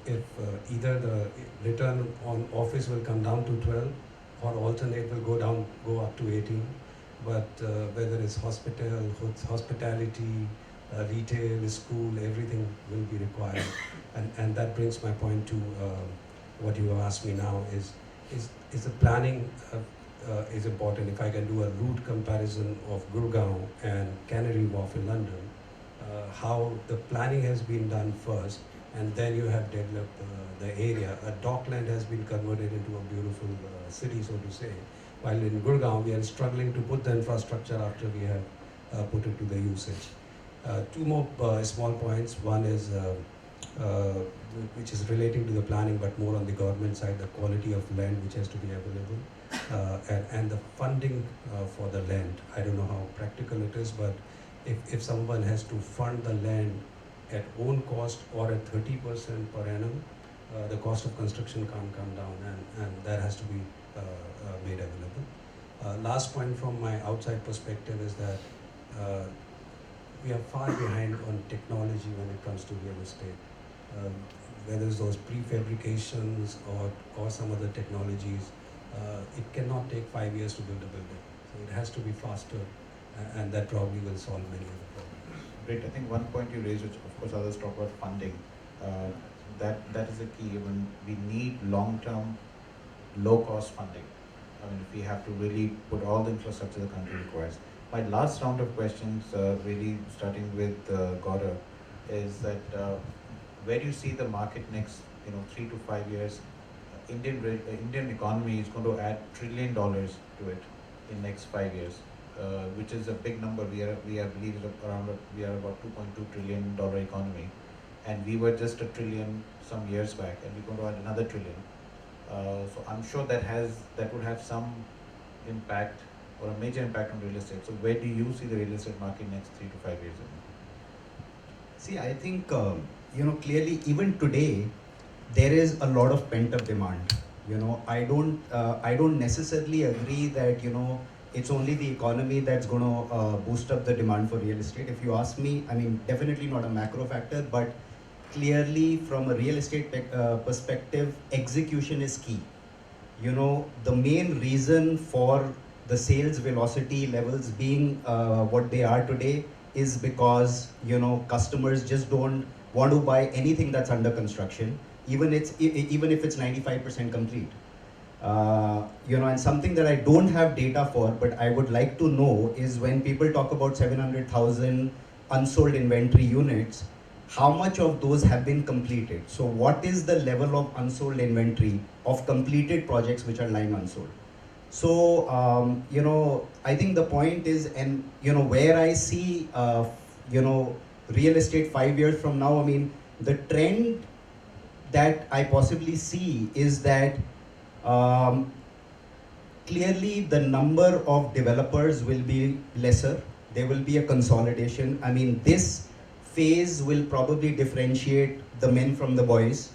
if either the return on office will come down to 12 or alternate will go up to 18. But whether it's hospitality, retail, school, everything will be required. And that brings my point to what you have asked me now is the planning is important. If I can do a route comparison of Gurgaon and Canary Wharf in London, how the planning has been done first, and then you have developed the area. A dockland has been converted into a beautiful city, so to say. While in Gurgaon, we are struggling to put the infrastructure after we have put it to the usage. Two more small points. One is uh, which is relating to the planning, but more on the government side, the quality of land which has to be available, and the funding for the land. I don't know how practical it is, but if someone has to fund the land at own cost or at 30% per annum, the cost of construction can't come down, and that has to be made available. Last point from my outside perspective is that we are far behind on technology when it comes to real estate. Um, whether it's those prefabrications or some other technologies, it cannot take 5 years to build a building. So it has to be faster, and that probably will solve many of the problems. Great. I think one point you raised, which of course others talk about funding, uh, that is the key. When we need long-term, low-cost funding. I mean, if we have to really put all the infrastructure the country requires. My last round of questions, really starting with Gaurav, is that where do you see the market next, 3 to 5 years? Indian economy is going to add $1 trillion to it in next 5 years, which is a big number. We are believe we are about $2.2 trillion economy, and we were just a trillion some years back, and we're going to add another trillion. So I'm sure that would have some impact or a major impact on real estate. So where do you see the real estate market next 3 to 5 years? See, I think, clearly even today, there is a lot of pent up demand. I don't necessarily agree that, it's only the economy that's going to boost up the demand for real estate. If you ask me, I mean, definitely not a macro factor, but clearly from a real estate perspective, execution is key. The main reason for the sales velocity levels being what they are today is because customers just don't want to buy anything that's under construction, even if it's 95% complete. And something that I don't have data for, but I would like to know is when people talk about 700,000 unsold inventory units, how much of those have been completed? So what is the level of unsold inventory of completed projects which are lying unsold? So, I think the point is, and, where I see, real estate 5 years from now, I mean, the trend that I possibly see is that clearly the number of developers will be lesser. There will be a consolidation. I mean, this phase will probably differentiate the men from the boys,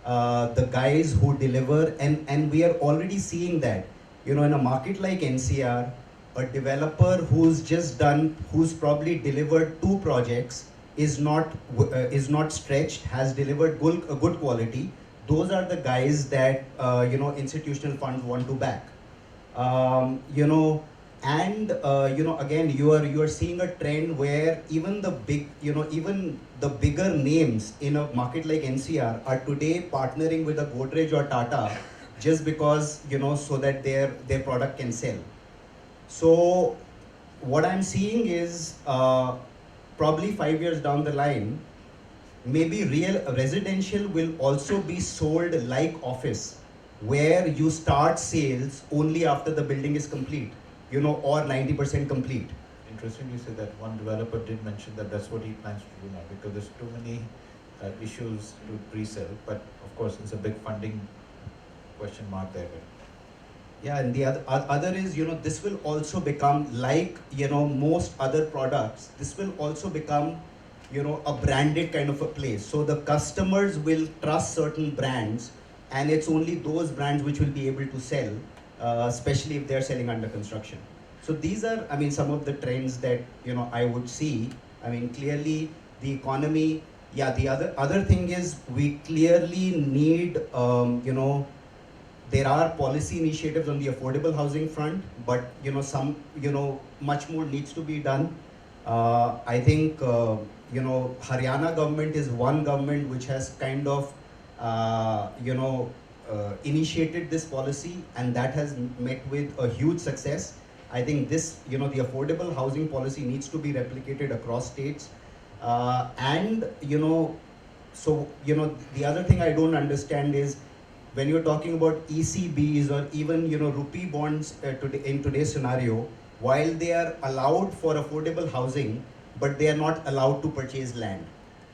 the guys who deliver, and we are already seeing that. In a market like NCR, a developer who's probably delivered 2 projects is not stretched, has delivered a good quality. Those are the guys that institutional funds want to back. um, you know again, you are seeing a trend where even the bigger names in a market like NCR are today partnering with a Godrej or Tata just because so that their product can sell. So what I'm seeing is probably 5 years down the line, maybe real residential will also be sold like office, where you start sales only after the building is complete, or 90% complete. Interesting you said that. One developer did mention that that's what he plans to do now, because there's too many issues to pre-sell. But of course, it's a big funding question mark there. Yeah, and the other is, this will also become like, most other products, this will also become, a branded kind of a place. So the customers will trust certain brands, and it's only those brands which will be able to sell, especially if they're selling under construction. So these are, I mean, some of the trends that, I would see. I mean, clearly the economy, Yeah, the other thing is we clearly need, there are policy initiatives on the affordable housing front, but much more needs to be done. I think Haryana government is one government which has kind of initiated this policy, and that has met with a huge success. I think this, the affordable housing policy needs to be replicated across states, and the other thing I don't understand is when you're talking about ECBs or even rupee bonds in today's scenario, while they are allowed for affordable housing, but they are not allowed to purchase land.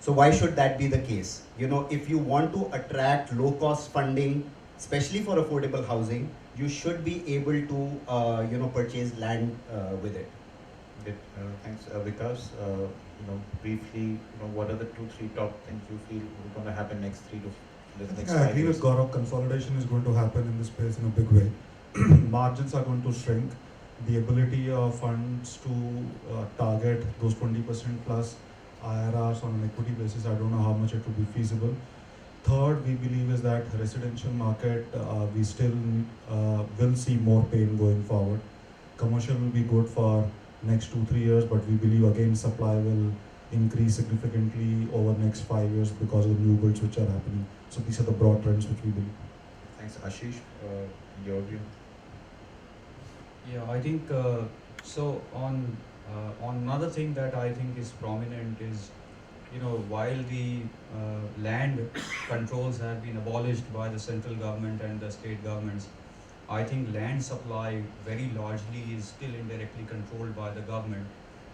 So why should that be the case? If you want to attract low cost funding, especially for affordable housing, you should be able to purchase land with it. Good. Thanks, Vikas. Briefly, what are the 2-3 top things you feel are going to happen next 3 to I think next I 5 agree years? with Gaurav. Consolidation is going to happen in this space in a big way. Margins are going to shrink. The ability of funds to target those 20% plus IRRs on an equity basis, I don't know how much it will be feasible. Third, we believe is that residential market, we still will see more pain going forward. Commercial will be good for next 2-3 years, but we believe again supply will increase significantly over next 5 years because of the new builds which are happening. So these are the broad trends which we believe. Thanks, Ashish. Your view? Yeah, I think so. On another thing that I think is prominent is, while the land controls have been abolished by the central government and the state governments, I think land supply very largely is still indirectly controlled by the government,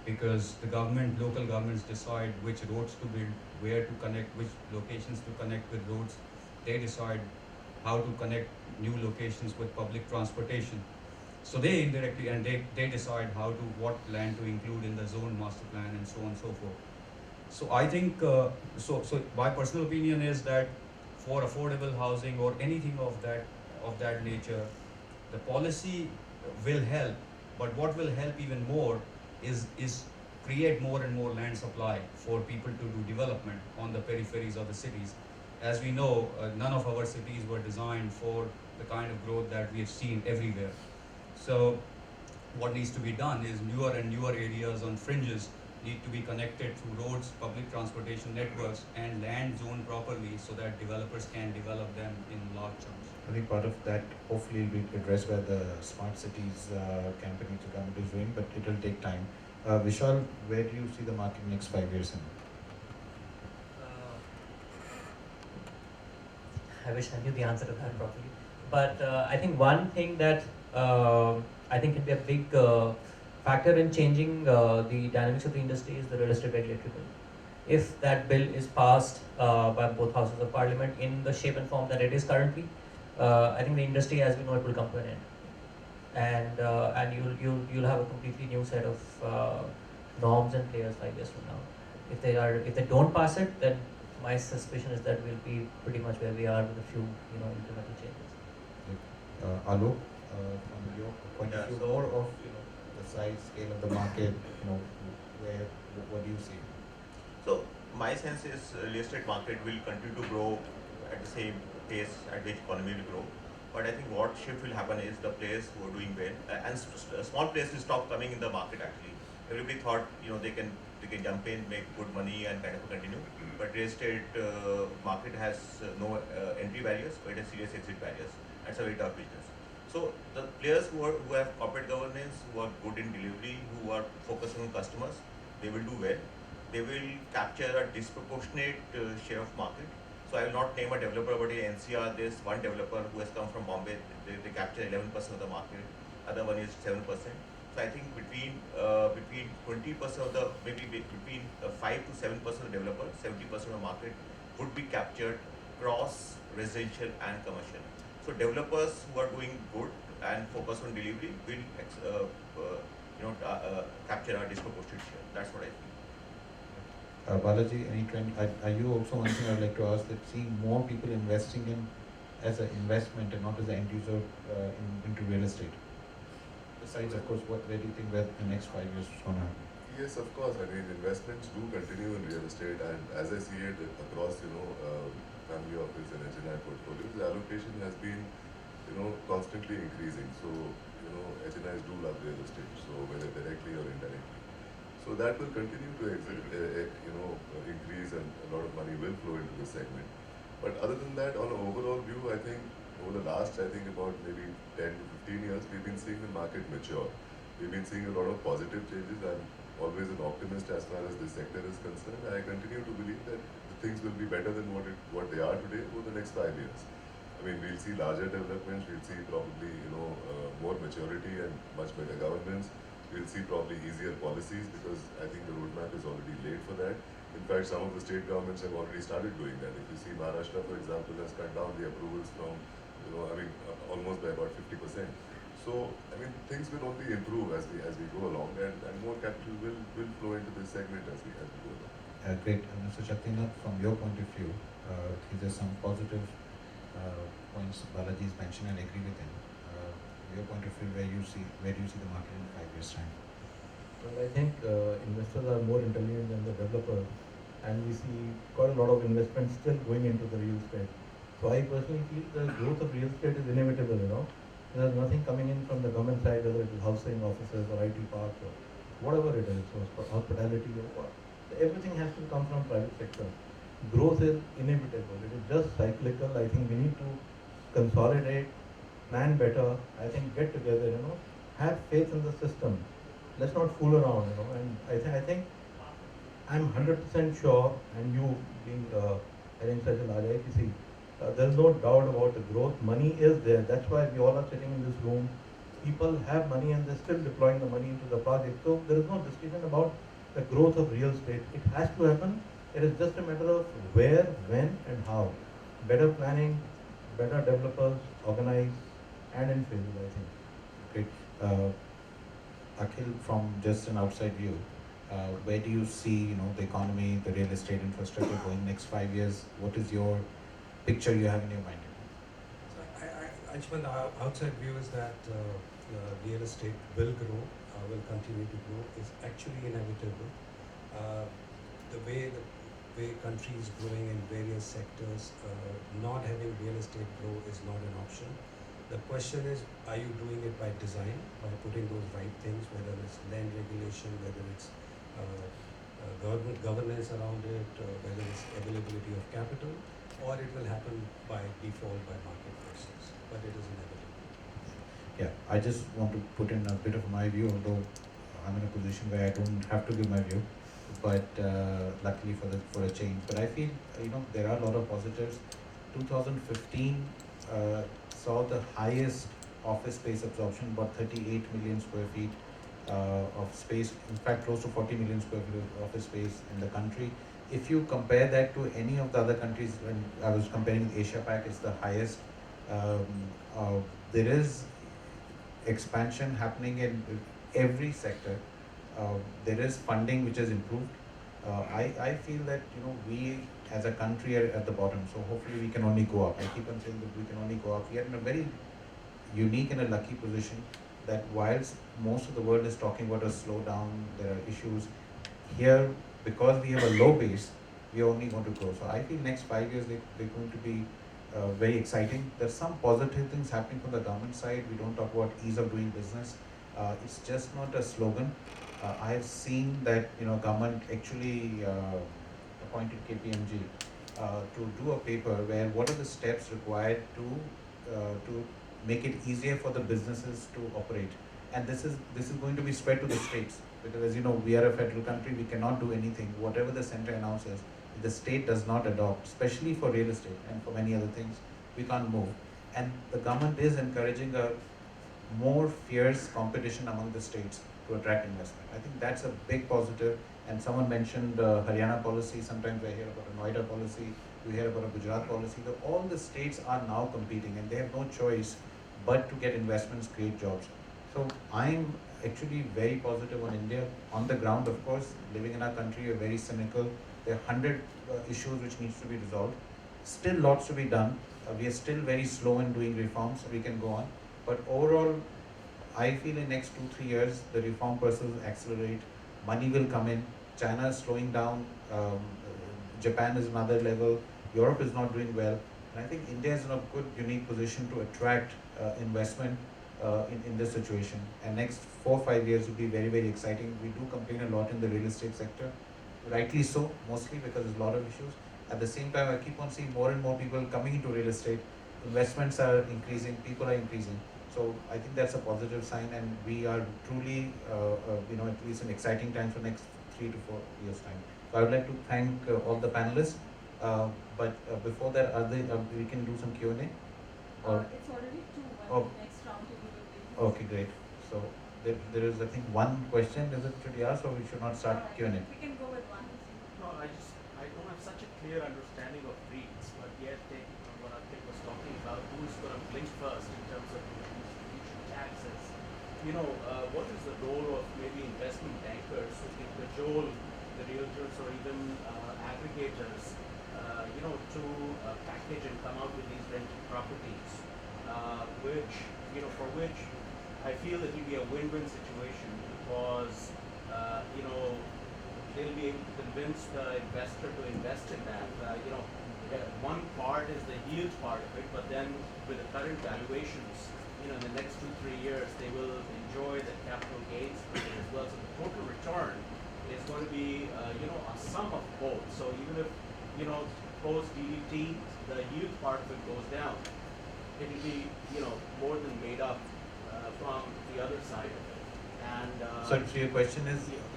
because the government, local governments decide which roads to build, where to connect, which locations to connect with roads. They decide how to connect new locations with public transportation. So they indirectly, and they decide what land to include in the zone master plan and so on and so forth. So I think, so my personal opinion is that for affordable housing or anything of that nature, the policy will help, but what will help even more is create more and more land supply for people to do development on the peripheries of the cities. As we know, none of our cities were designed for the kind of growth that we have seen everywhere. So what needs to be done is newer and newer areas on fringes need to be connected through roads, public transportation networks, and land zoned properly so that developers can develop them in large chunks. I think part of that hopefully will be addressed by the smart cities campaign which the government is doing, but it will take time. Vishal, where do you see the market next 5 years in? I wish I knew the answer to that properly. But I think one thing that I think can be a big factor in changing the dynamics of the industry is the real estate regulatory bill. If that bill is passed by both houses of parliament in the shape and form that it is currently, I think the industry as we know it will come to an end, and you'll have a completely new set of norms and players 5 years from now. If they don't pass it, then my suspicion is that we'll be pretty much where we are with a few incremental changes. Alok, from your point of view, more of the size, scale of the market, what do you see? So my sense is real estate market will continue to grow at the same pace at which economy will grow. But I think what shift will happen is the players who are doing well and small players will stop coming in the market actually. Everybody thought they can jump in, make good money and kind of continue. But real estate market has no entry barriers, but it has serious exit barriers. That's a very tough business. So the players who have corporate governance, who are good in delivery, who are focusing on customers, they will do well. They will capture a disproportionate share of market. So I will not name a developer, but in NCR there's one developer who has come from Bombay. They capture 11% of the market. Other one is 7%. So I think between 20% of the between 5 to 7% of the developers, 70% of the market would be captured cross residential and commercial. So developers who are doing good and focus on delivery will capture a disproportionate share. That's what I feel. Balaji, any trend? Are you also one thing I'd like to ask, that seeing more people investing in as an investment and not as an end user into real estate? Besides, of course, where do you think the next 5 years is going to happen? yes, of course. I mean, investments do continue in real estate, and as I see it across, family office and HNI portfolios, the allocation has been, constantly increasing. So, HNIs do love real estate, so whether directly or indirectly. So that will continue to increase, and a lot of money will flow into this segment. But other than that, on an overall view, I think over the last, about maybe 10 to 15 years, we've been seeing the market mature. We've been seeing a lot of positive changes. I'm always an optimist as far as this sector is concerned. I continue to believe that things will be better than what they are today over the next 5 years. I mean, we'll see larger developments. We'll see probably more maturity and much better governance. We'll see probably easier policies, because I think the roadmap is already laid for that. In fact, some of the state governments have already started doing that. If you see, Maharashtra, for example, has cut down the approvals from, almost by about 50%. So, things will only improve as we go along, and more capital will flow into this segment as we go along. Great. Mr. Shaktinath, from your point of view, is there some positive points Balaji's mentioned and agree with him? Your point of view, where do you see the market in 5 years' time? Well, I think investors are more intelligent than the developers, and we see quite a lot of investment still going into the real estate. So I personally feel the growth of real estate is inevitable. There's nothing coming in from the government side, whether it is housing, offices, or IT parks, or whatever it is, or hospitality, or what. Everything has to come from private sector. Growth is inevitable. It is just cyclical. I think we need to consolidate, plan better. I think get together, have faith in the system. Let's not fool around, And I think I'm 100% sure, and you being having such a large IPC, there's no doubt about the growth. Money is there. That's why we all are sitting in this room. People have money and they're still deploying the money into the project. So there is no discussion about the growth of real estate. It has to happen. It is just a matter of where, when, and how. Better planning, better developers, organize, and in phases, I think. Great. Akhil, from just an outside view, where do you see, the economy, the real estate infrastructure going next 5 years? What is your picture you have in your mind? So Anshuman, the outside view is that real estate will grow, will continue to grow. Is actually inevitable. The way country is growing in various sectors, not having real estate grow is not an option. The question is, are you doing it by design, by putting those right things, whether it's land regulation, whether it's governance around it, whether it's availability of capital, or it will happen by default by market forces, but it is inevitable. Yeah, I just want to put in a bit of my view, although I'm in a position where I don't have to give my view, but luckily for a change. But I feel, there are a lot of positives. 2015 saw the highest office space absorption, about 38 million square feet of space, in fact close to 40 million square feet of office space in the country. If you compare that to any of the other countries, when I was comparing with Asia Pac, it's the highest. There is expansion happening in every sector. There is funding which has improved. I feel that we as a country are at the bottom, so hopefully we can only go up. I keep on saying that we can only go up. We are in a very unique and a lucky position that whilst most of the world is talking about a slowdown, there are issues here, because we have a low base, we are only going to grow. So I feel next 5 years they're going to be very exciting. There's some positive things happening from the government side. We don't talk about ease of doing business. It's just not a slogan. I have seen that government actually appointed KPMG to do a paper where what are the steps required to make it easier for the businesses to operate, and this is going to be spread to the states, because as you know, we are a federal country. We cannot do anything. Whatever the center announces, if the state does not adopt, especially for real estate and for many other things, we can't move. And the government is encouraging a more fierce competition among the states to attract investment. I think that's a big positive. And someone mentioned Haryana policy. Sometimes I hear about a Noida policy. We hear about a Gujarat policy. All the states are now competing, and they have no choice but to get investments, create jobs. So I'm actually very positive on India. On the ground, of course, living in our country, we're very cynical. There are 100 issues which needs to be resolved. Still lots to be done. We are still very slow in doing reforms. We can go on. But overall, I feel in next 2-3 years, the reform process will accelerate. money will come in. China is slowing down. Japan is another level. Europe is not doing well. And I think India is in a good, unique position to attract investment in this situation. And next 4 or 5 years will be very, very exciting. We do complain a lot in the real estate sector, rightly so, mostly because there's a lot of issues. At the same time, I keep on seeing more and more people coming into real estate. Investments are increasing, people are increasing. So I think that's a positive sign, and we are truly, at least in exciting times for next 3 to 4 years time. So I would like to thank all the panelists. But before that, we can do some Q&A? Or It's already 2, Oh. the next round will be. okay, great. So there is, I think, one question. Is it should be asked, or we should not start Q&A? We can go with one. No, I don't have such a clear understanding of REITs, but yet taking from what Akhil was talking about, who's going to blink first in terms of distribution taxes. What is the role of maybe investment bankers who can cajole the realtors or even aggregators, to package and come out with these rental properties, for which I feel it will be a win-win situation because, they'll be able to convince the investor to invest in that. One part is the yield part of it, but then with the current valuations, in the next 2-3 years, they will enjoy the capital gains as well. So the total return is going to be, a sum of both. So even if, post DDT, the yield part of it goes down, it will be, more than made up from the other side of it. And So your question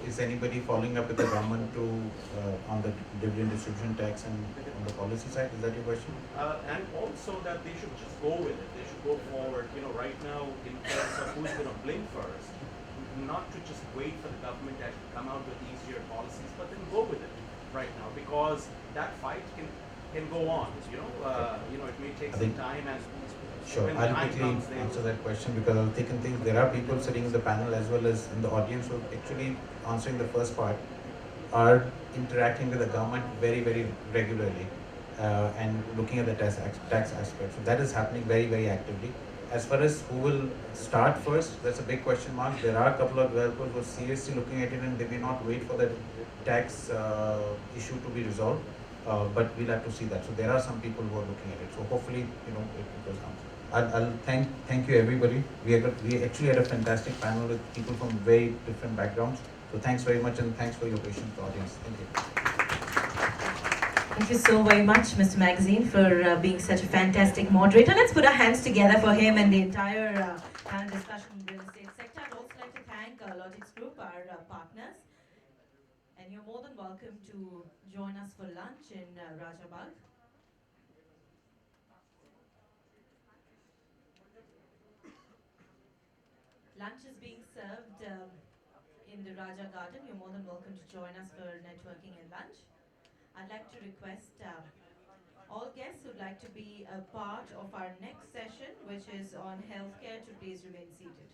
is anybody following up with the government to on the dividend distribution tax and on the policy side? Is that your question? and also that they should just go with it. They should go forward. Right now, in terms of who's going to blink first, not to just wait for the government to actually come out with easier policies, but then go with it right now because that fight can go on. It may take I some think- time and Sure, when the I'll time quickly comes, they answer will. that question because I've taken things. There are people sitting in the panel as well as in the audience who actually answering the first part are interacting with the government very, very regularly and looking at the tax aspect. So that is happening very, very actively. As far as who will start first, that's a big question mark. There are a couple of developers who are seriously looking at it and they may not wait for the tax issue to be resolved. But we'll have to see that. So there are some people who are looking at it. So hopefully, it will come. I'll thank you everybody. We actually had a fantastic panel with people from very different backgrounds. So thanks very much and thanks for your patience, audience. Thank you. Thank you so very much, Mr. Magazine, for being such a fantastic moderator. Let's put our hands together for him and the entire panel discussion in the real estate sector. I'd also like to thank Logix Group, our partners. And you're more than welcome to join us for lunch in Rajabagh. Lunch is being served in the Raja Garden. You're more than welcome to join us for networking and lunch. I'd like to request all guests who'd like to be a part of our next session, which is on healthcare, to please remain seated.